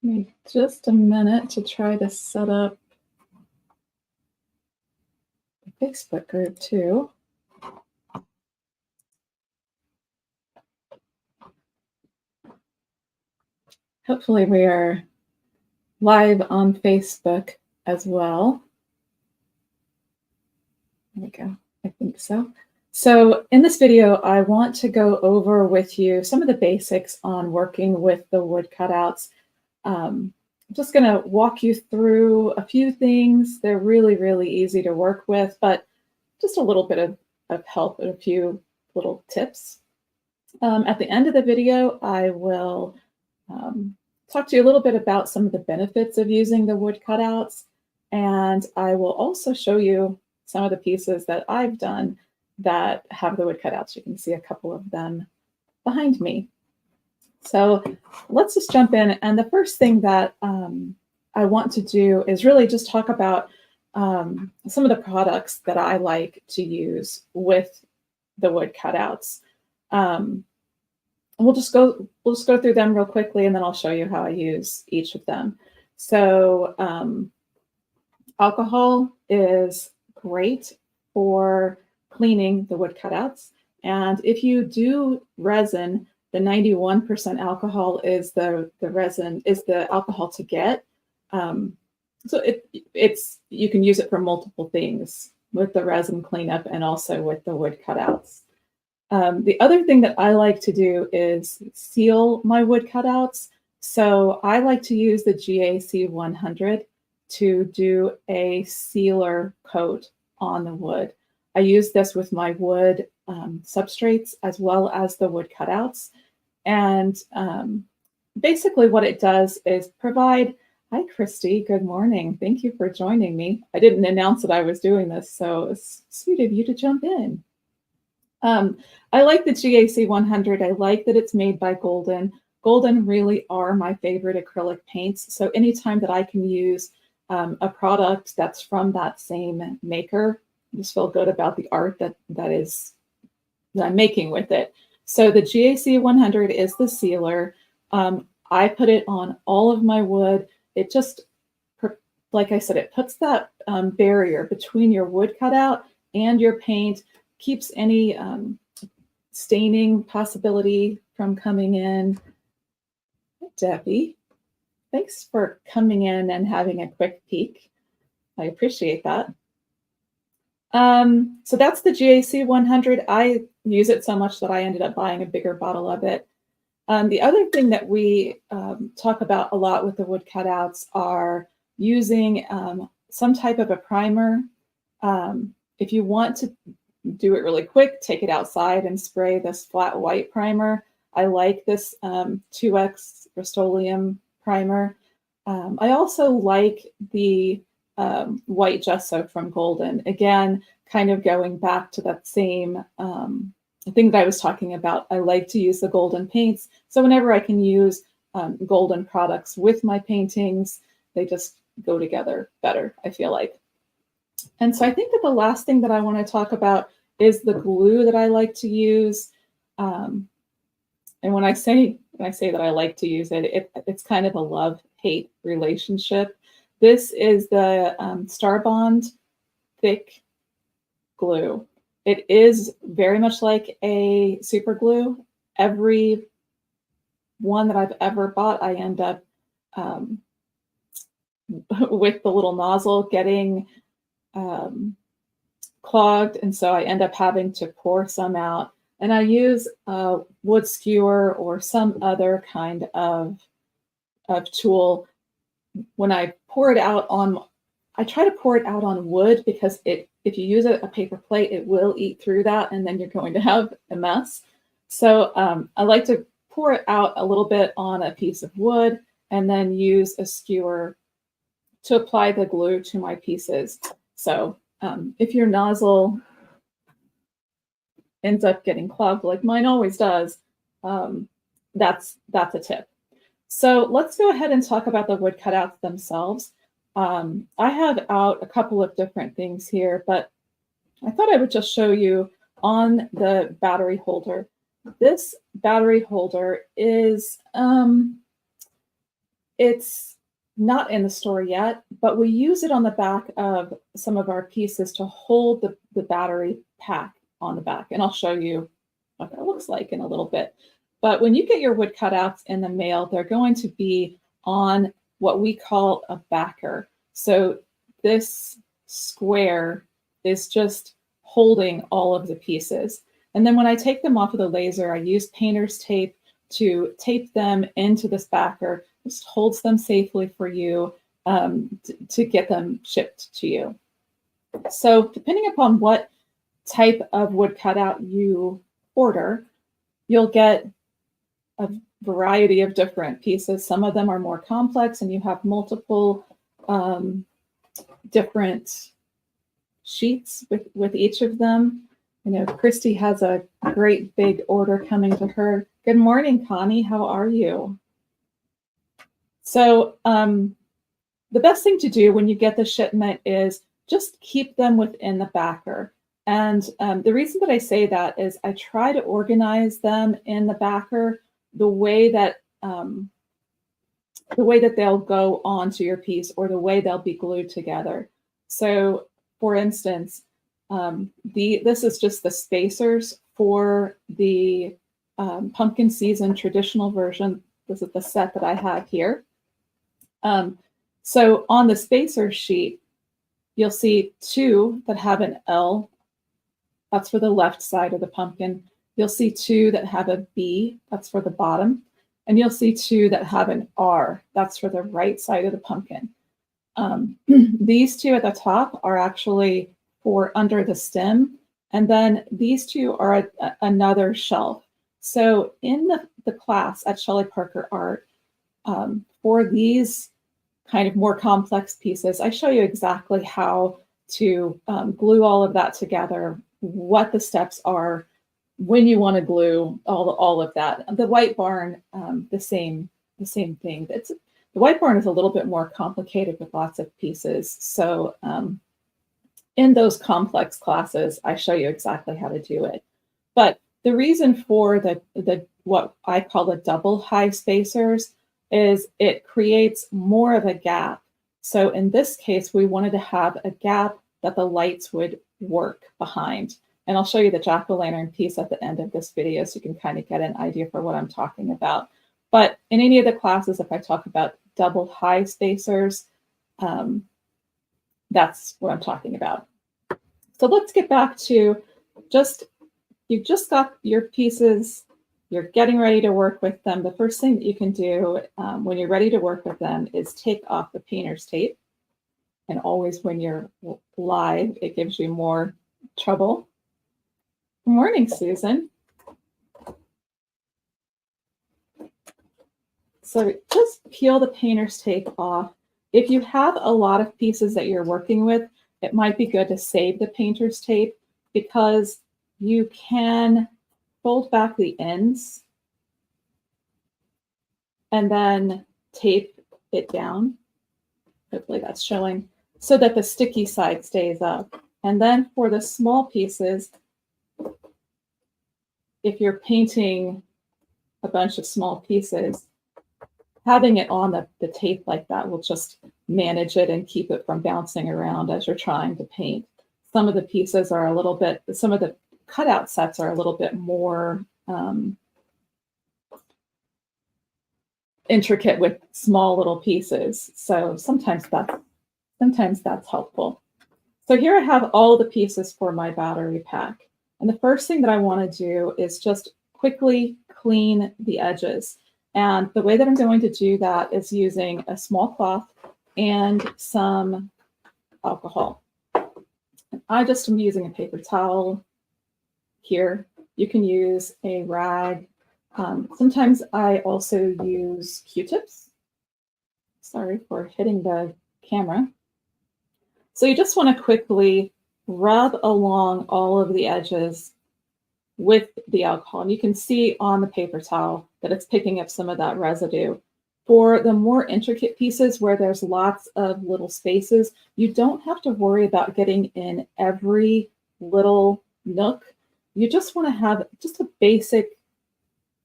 Give me just a minute to try to set up the Facebook group too. Hopefully we are live on Facebook as well. There we go. I think so. So in this video, I want to go over with you some of the basics on working with the wood cutouts. I'm just going to walk you through a few things. They're really, really easy to work with, but just a little bit of help and a few little tips. At the end of the video, I will talk to you a little bit about some of the benefits of using the wood cutouts, and I will also show you some of the pieces that I've done that have the wood cutouts. You can see a couple of them behind me. So let's just jump in. And the first thing that I want to do is really just talk about some of the products that I like to use with the wood cutouts. We'll just go through them real quickly, and then I'll show you how I use each of them. So alcohol is great for cleaning the wood cutouts. And if you do resin, the 91% alcohol is the resin, is the alcohol to get. So you can use it for multiple things with the resin cleanup and also with the wood cutouts. The other thing that I like to do is seal my wood cutouts. So I like to use the GAC 100 to do a sealer coat on the wood. I use this with my wood substrates as well as the wood cutouts. And basically what it does is provide, hi Christy, good morning. Thank you for joining me. I didn't announce that I was doing this, so it's sweet of you to jump in. I like the GAC 100. I like that it's made by Golden. Golden really are my favorite acrylic paints. So anytime that I can use a product that's from that same maker, I just feel good about the art that I'm making with it. So the GAC 100 is the sealer. I put it on all of my wood. It just, like I said, it puts that barrier between your wood cutout and your paint, keeps any staining possibility from coming in. Debbie, thanks for coming in and having a quick peek. I appreciate that. So that's the GAC 100. I use it so much that I ended up buying a bigger bottle of it. The other thing that we talk about a lot with the wood cutouts are using some type of a primer. If you want to do it really quick, take it outside and spray this flat white primer. I like this 2X Rust-Oleum primer. I also like the white gesso from Golden. Again, kind of going back to that same thing that I was talking about. I like to use the Golden paints. So whenever I can use Golden products with my paintings, they just go together better, I feel like. And so I think that the last thing that I want to talk about is the glue that I like to use. And when I say that I like to use it, it's kind of a love-hate relationship. This is the Starbond thick glue. It is very much like a super glue. Every one that I've ever bought, I end up with the little nozzle getting clogged, and so I end up having to pour some out. And I use a wood skewer or some other kind of tool. When I pour it out on, I try to pour it out on wood because if you use a paper plate, it will eat through that, and then you're going to have a mess. So I like to pour it out a little bit on a piece of wood and then use a skewer to apply the glue to my pieces. So if your nozzle ends up getting clogged like mine always does, that's a tip. So let's go ahead and talk about the wood cutouts themselves. I have out a couple of different things here, but I thought I would just show you on the battery holder. This battery holder is It's not in the store yet, but we use it on the back of some of our pieces to hold the battery pack on the back. And I'll show you what that looks like in a little bit. But when you get your wood cutouts in the mail, they're going to be on what we call a backer. So this square is just holding all of the pieces. And then when I take them off of the laser, I use painter's tape to tape them into this backer. Just holds them safely for you to get them shipped to you. So depending upon what type of wood cutout you order, you'll get a variety of different pieces. Some of them are more complex and you have multiple different sheets with each of them. You know, Christy has a great big order coming to her. Good morning, Connie. How are you? So the best thing to do when you get the shipment is just keep them within the backer. And the reason that I say that is I try to organize them in the backer the way that they'll go onto your piece or the way they'll be glued together. So for instance, this is just the spacers for the pumpkin season traditional version. This is the set that I have here. So on the spacer sheet, you'll see two that have an L. That's for the left side of the pumpkin. You'll see two that have a B. That's for the bottom. And you'll see two that have an R. That's for the right side of the pumpkin. These two at the top are actually for under the stem. And then these two are another shelf. So in the class at Shelly Parker Art, for these kind of more complex pieces, I show you exactly how to glue all of that together, what the steps are, when you want to glue all of that. The White Barn, the same thing. The White Barn is a little bit more complicated with lots of pieces. So in those complex classes, I show you exactly how to do it. But the reason for the what I call the double high spacers is it creates more of a gap. So in this case, we wanted to have a gap that the lights would work behind. And I'll show you the jack-o'-lantern piece at the end of this video so you can kind of get an idea for what I'm talking about. But in any of the classes, if I talk about double high spacers, that's what I'm talking about. So let's get back to you've just got your pieces, you're getting ready to work with them. The first thing that you can do when you're ready to work with them is take off the painter's tape. And always when you're live, it gives you more trouble. Good morning, Susan. So just peel the painter's tape off. If you have a lot of pieces that you're working with, it might be good to save the painter's tape because you can fold back the ends and then tape it down. Hopefully that's showing so that the sticky side stays up. And then for the small pieces, if you're painting a bunch of small pieces, having it on the tape like that will just manage it and keep it from bouncing around as you're trying to paint. Some of the pieces are a little bit, some of the cutout sets are a little bit more intricate with small little pieces. So sometimes that's helpful. So here I have all the pieces for my battery pack. And the first thing that I want to do is just quickly clean the edges. And the way that I'm going to do that is using a small cloth and some alcohol. I just am using a paper towel here. You can use a rag. Sometimes I also use Q-tips. Sorry for hitting the camera. So you just want to quickly rub along all of the edges with the alcohol. And you can see on the paper towel that it's picking up some of that residue. For the more intricate pieces where there's lots of little spaces, you don't have to worry about getting in every little nook. You just want to have just a basic,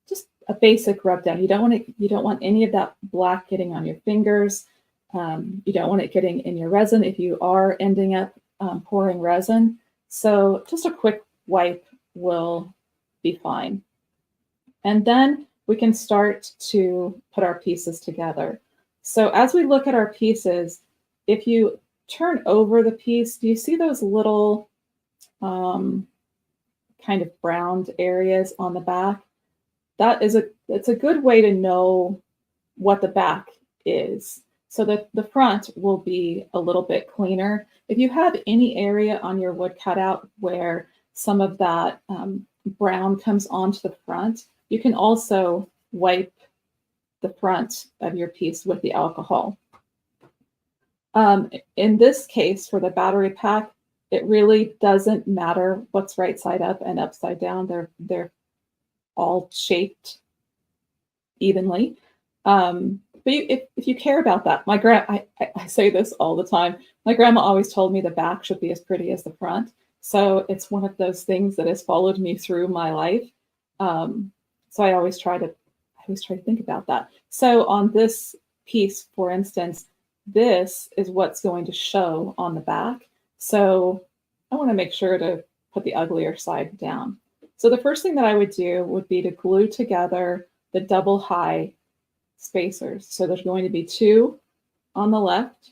just a basic rub down. You don't want any of that black getting on your fingers. You don't want it getting in your resin if you are ending up pouring resin. So just a quick wipe will be fine. And then we can start to put our pieces together. So as we look at our pieces, if you turn over the piece, do you see those little kind of browned areas on the back? It's a good way to know what the back is. So that the front will be a little bit cleaner. If you have any area on your wood cutout where some of that brown comes onto the front, you can also wipe the front of your piece with the alcohol. In this case, for the battery pack, it really doesn't matter what's right side up and upside down. They're all shaped evenly. But if you care about that, I say this all the time. My grandma always told me the back should be as pretty as the front. So it's one of those things that has followed me through my life. So I always try to think about that. So on this piece, for instance, this is what's going to show on the back. So I want to make sure to put the uglier side down. So the first thing that I would do would be to glue together the double high spacers. So there's going to be 2 on the left.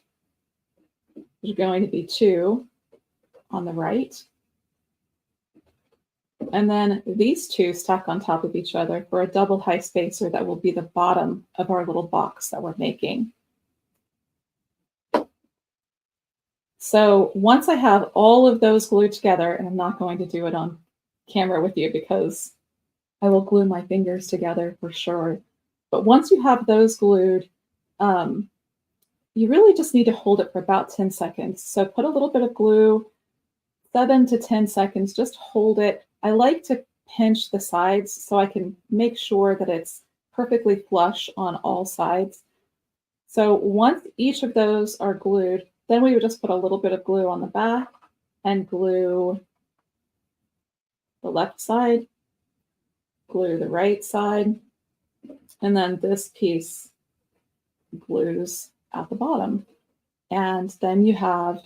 There's going to be 2 on the right. And then these 2 stack on top of each other for a double high spacer that will be the bottom of our little box that we're making. So once I have all of those glued together, and I'm not going to do it on camera with you because I will glue my fingers together for sure. But once you have those glued, you really just need to hold it for about 10 seconds. So put a little bit of glue, 7 to 10 seconds, just hold it. I like to pinch the sides so I can make sure that it's perfectly flush on all sides. So once each of those are glued, then we would just put a little bit of glue on the back and glue the left side, glue the right side, and then this piece glues at the bottom. And then you have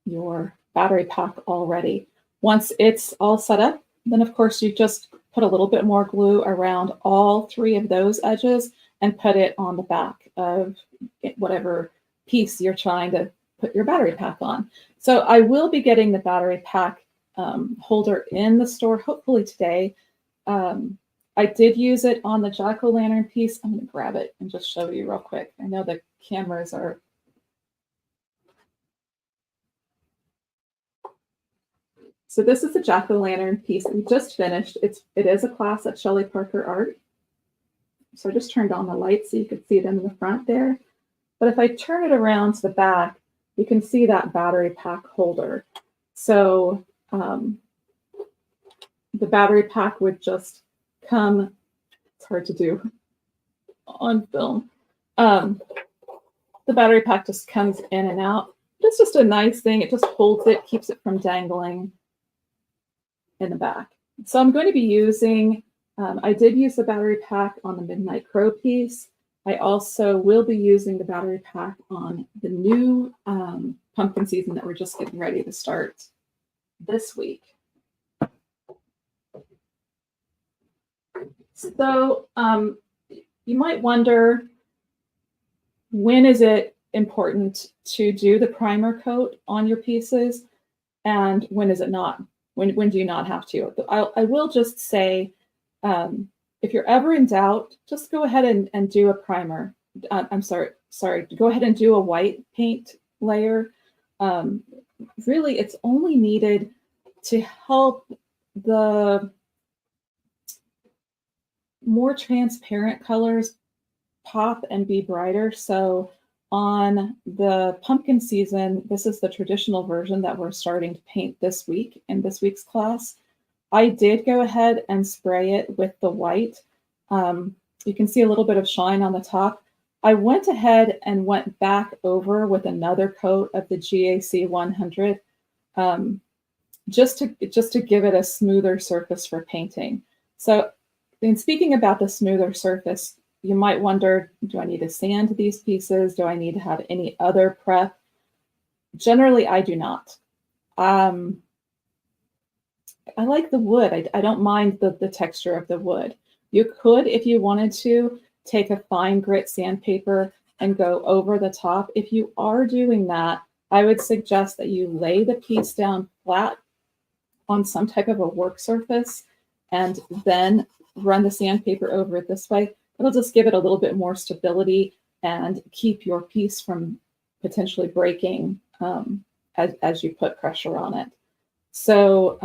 your battery pack all ready. Once it's all set up, then of course you just put a little bit more glue around all 3 of those edges and put it on the back of whatever piece you're trying to put your battery pack on. So I will be getting the battery pack holder in the store, hopefully today. I did use it on the jack-o'-lantern piece. I'm going to grab it and just show you real quick. I know the cameras are... So this is the jack-o'-lantern piece we just finished. It is a class at Shelly Parker Art. So I just turned on the light so you could see it in the front there. But if I turn it around to the back, you can see that battery pack holder. So the battery pack would just come, it's hard to do on film. The battery pack just comes in and out. It's just a nice thing. It just holds it, keeps it from dangling in the back. So I'm going to be using, I did use the battery pack on the Midnight Crow piece. I also will be using the battery pack on the new pumpkin season that we're just getting ready to start this week. So you might wonder, when is it important to do the primer coat on your pieces and when is it not? When do you not have to? I will just say, if you're ever in doubt, just go ahead and do a primer. I'm sorry, go ahead and do a white paint layer. Really, it's only needed to help the more transparent colors pop and be brighter. So on the pumpkin season, this is the traditional version that we're starting to paint this week in this week's class. I did go ahead and spray it with the white. You can see a little bit of shine on the top. I went ahead and went back over with another coat of the GAC 100 just to give it a smoother surface for painting. So in speaking about the smoother surface, you might wonder, do I need to sand these pieces? Do I need to have any other prep? Generally, I do not. I like the wood. I don't mind the texture of the wood. You could, if you wanted to, take a fine grit sandpaper and go over the top. If you are doing that, I would suggest that you lay the piece down flat on some type of a work surface and then run the sandpaper over it this way. It'll just give it a little bit more stability and keep your piece from potentially breaking as you put pressure on it. So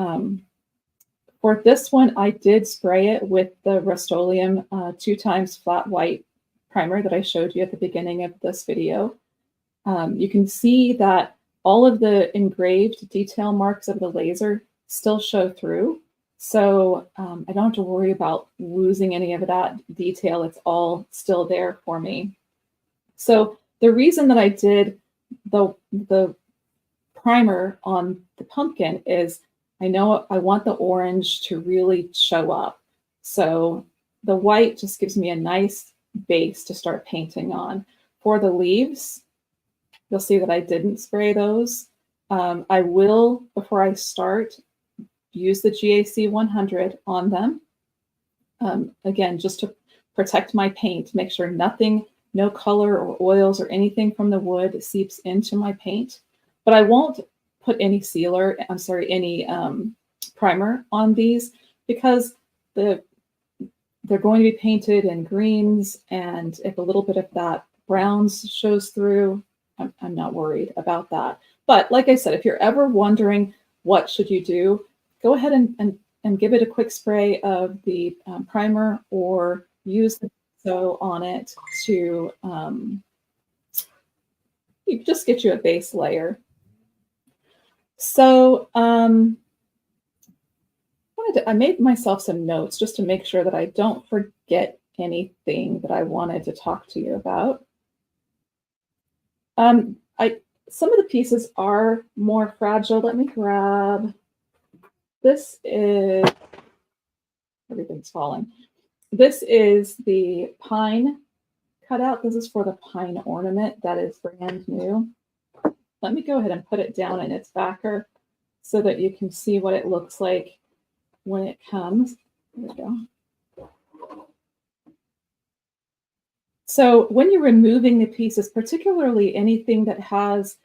for this one, I did spray it with the Rust-Oleum 2x flat white primer that I showed you at the beginning of this video. You can see that all of the engraved detail marks of the laser still show through. So I don't have to worry about losing any of that detail. It's all still there for me. So the reason that I did the primer on the pumpkin is I know I want the orange to really show up. So the white just gives me a nice base to start painting on. For the leaves, you'll see that I didn't spray those. I will, before I start, use the GAC 100 on them. Again, just to protect my paint, make sure nothing, no color or oils or anything from the wood seeps into my paint. But I won't put any any primer on these because they're going to be painted in greens, and if a little bit of that browns shows through, I'm not worried about that. But like I said, if you're ever wondering what should you do, go ahead and give it a quick spray of the primer or use the so on it to just get you a base layer. So I made myself some notes just to make sure that I don't forget anything that I wanted to talk to you about. Some of the pieces are more fragile. Let me grab, this is, everything's falling. This is the pine cutout. This is for the pine ornament that is brand new. Let me go ahead and put it down in its backer so that you can see what it looks like when it comes. There we go. So when you're removing the pieces, particularly anything that has,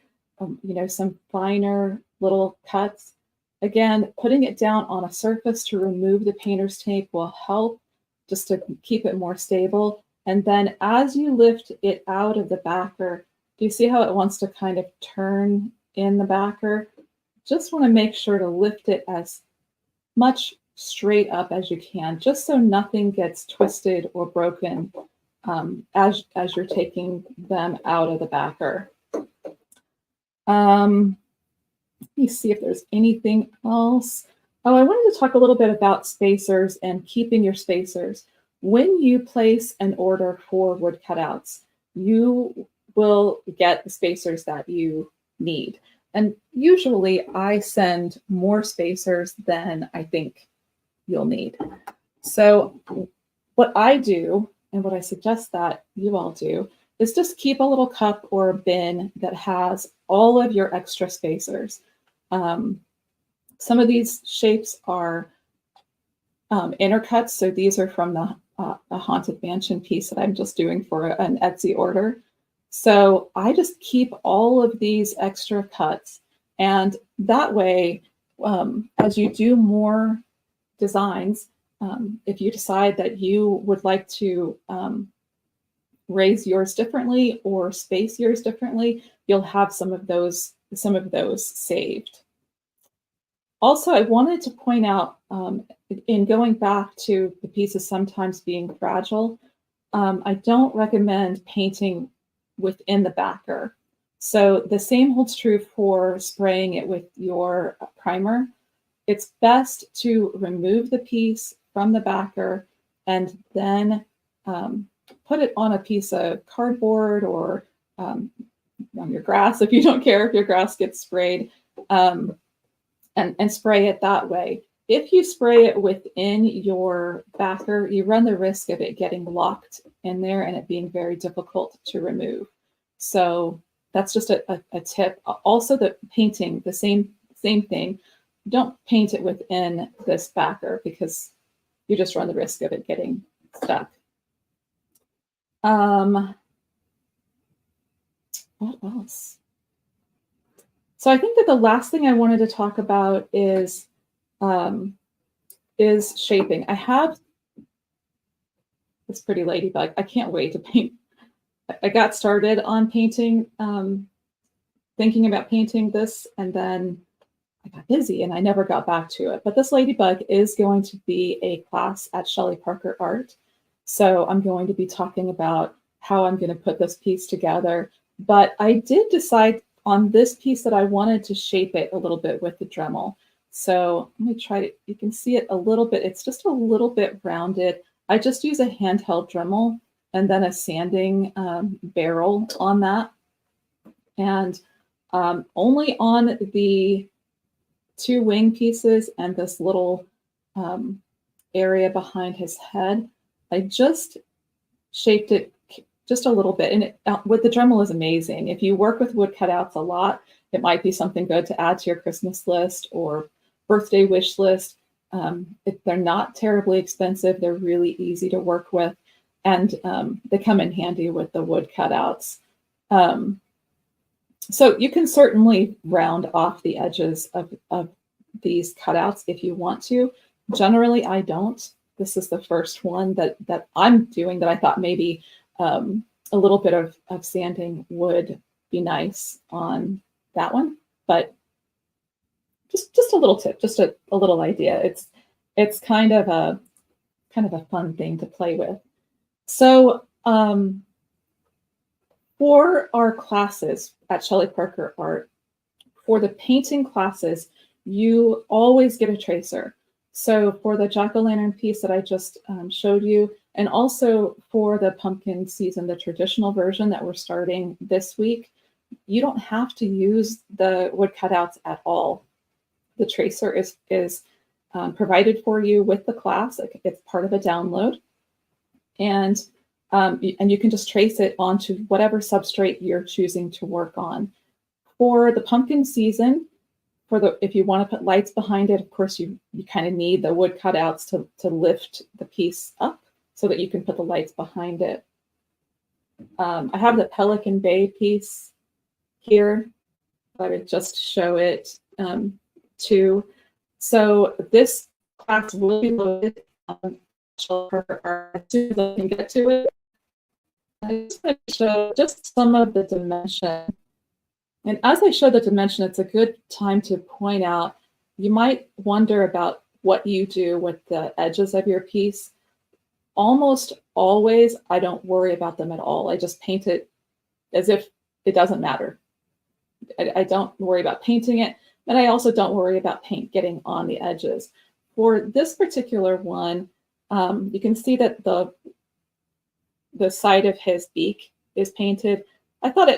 some finer little cuts, again, putting it down on a surface to remove the painter's tape will help just to keep it more stable. And then as you lift it out of the backer, do you see how it wants to kind of turn in the backer? Just want to make sure to lift it as much straight up as you can, just so nothing gets twisted or broken as you're taking them out of the backer. Let me see if there's anything else. Oh, I wanted to talk a little bit about spacers and keeping your spacers. When you place an order for wood cutouts, you will get the spacers that you need. And usually I send more spacers than I think you'll need. So what I do, and what I suggest that you all do, is just keep a little cup or a bin that has all of your extra spacers. Some of these shapes are intercuts. So these are from the Haunted Mansion piece that I'm just doing for an Etsy order. So I just keep all of these extra cuts. And that way, as you do more designs, if you decide that you would like to raise yours differently or space yours differently, you'll have some of those saved. Also, I wanted to point out, in going back to the pieces sometimes being fragile, I don't recommend painting within the backer. So the same holds true for spraying it with your primer. It's best to remove the piece from the backer and then put it on a piece of cardboard or on your grass if you don't care if your grass gets sprayed, and spray it that way. if you spray it within your backer, you run the risk of it getting locked in there and it being very difficult to remove. So that's just a tip. Also, the painting, the same thing. Don't paint it within this backer because you just run the risk of it getting stuck. What else? So I think that the last thing I wanted to talk about is shaping. I have this pretty ladybug. I can't wait to paint. I got started on painting, thinking about painting this, and then I got busy and I never got back to it. But this ladybug is going to be a class at Shelly Parker Art. So I'm going to be talking about how I'm going to put this piece together. But I did decide on this piece that I wanted to shape it a little bit with the Dremel. So let me try to, you can see it a little bit. It's just a little bit rounded. I just use a handheld Dremel and then a sanding barrel on that. And only on the two wing pieces and this little area behind his head, I just shaped it just a little bit. And it, with the Dremel is amazing. If you work with wood cutouts a lot, it might be something good to add to your Christmas list or birthday wish list. They're not terribly expensive. They're really easy to work with. And they come in handy with the wood cutouts. So you can certainly round off the edges of these cutouts if you want to. Generally, I don't. This is the first one that I'm doing that I thought maybe a little bit of sanding would be nice on that one. But just a little tip, just a little idea. It's kind of a fun thing to play with. So for our classes at Shelly Parker Art, for the painting classes, you always get a tracer. So for the jack-o'-lantern piece that I just showed you, and also for the pumpkin season, the traditional version that we're starting this week, you don't have to use the wood cutouts at all. The tracer is provided for you with the class. It's part of a download. And you can just trace it onto whatever substrate you're choosing to work on. For the pumpkin season, if you want to put lights behind it, of course, you kind of need the wood cutouts to lift the piece up so that you can put the lights behind it. I have the Pelican Bay piece here. I would just show it too. So this class will be loaded on as soon as I can get to it. I just want to show just some of the dimension. And as I show the dimension, it's a good time to point out, you might wonder about what you do with the edges of your piece. Almost always, I don't worry about them at all. I just paint it as if it doesn't matter. I don't worry about painting it, and I also don't worry about paint getting on the edges. For this particular one, you can see that the side of his beak is painted. I thought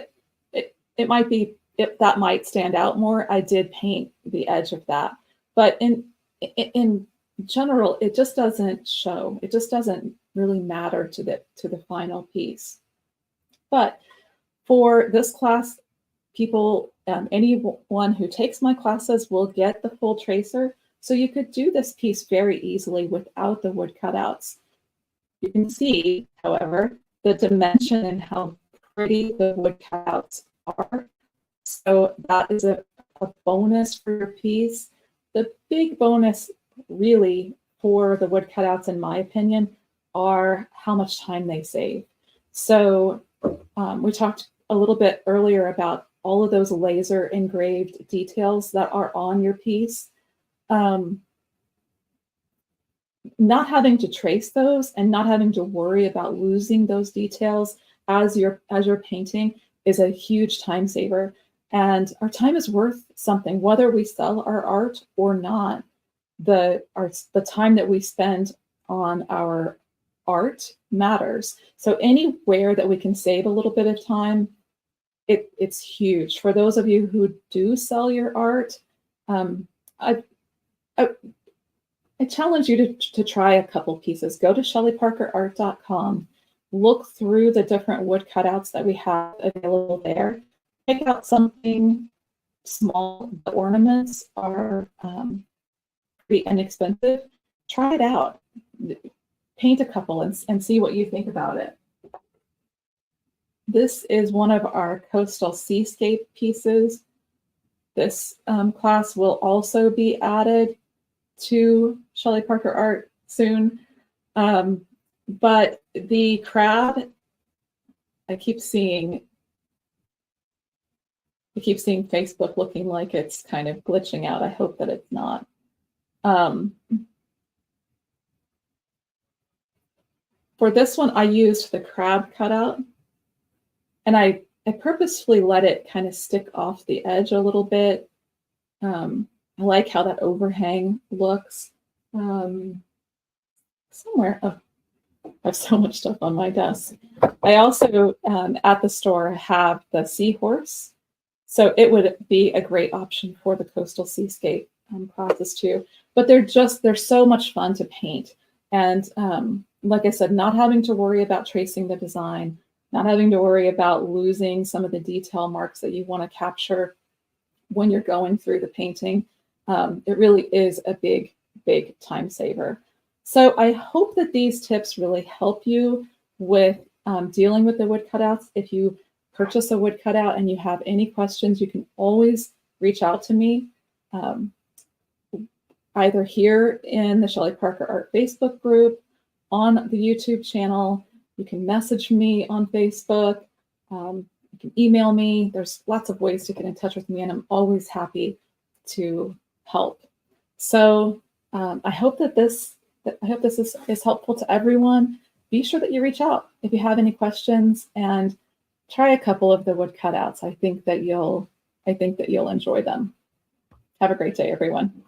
it might be, that might stand out more. I did paint the edge of that, but in general, it just doesn't show. It just doesn't really matter to the final piece. But for this class, people, anyone who takes my classes will get the full tracer. So you could do this piece very easily without the wood cutouts. You can see, however, the dimension and how pretty the wood cutouts are. So that is a bonus for your piece. The big bonus really for the wood cutouts, in my opinion, are how much time they save. So we talked a little bit earlier about all of those laser engraved details that are on your piece. Not having to trace those and not having to worry about losing those details as you're painting is a huge time saver. And our time is worth something, whether we sell our art or not. The time that we spend on our art matters. So anywhere that we can save a little bit of time, it's huge. For those of you who do sell your art, I challenge you to try a couple pieces. Go to shellyparkerart.com, look through the different wood cutouts that we have available there. Pick out something small. The ornaments are pretty inexpensive. Try it out. Paint a couple and see what you think about it. This is one of our coastal seascape pieces. This class will also be added to Shelly Parker Art soon. But the crab, I keep seeing Facebook looking like it's kind of glitching out. I hope that it's not. For this one, I used the crab cutout, and I purposefully let it kind of stick off the edge a little bit. I like how that overhang looks. Somewhere, oh, I have so much stuff on my desk. I also, at the store, have the seahorse. So it would be a great option for the coastal seascape classes too. But they're so much fun to paint. And like I said, not having to worry about tracing the design, not having to worry about losing some of the detail marks that you want to capture when you're going through the painting. It really is a big, big time saver. So I hope that these tips really help you with dealing with the wood cutouts. If you purchase a wood cutout and you have any questions, you can always reach out to me, either here in the Shelly Parker Art Facebook group, on the YouTube channel. You can message me on Facebook. You can email me. There's lots of ways to get in touch with me, and I'm always happy to help. So I hope that this is helpful to everyone. Be sure that you reach out if you have any questions, and try a couple of the wood cutouts. I think that you'll enjoy them. Have a great day, everyone.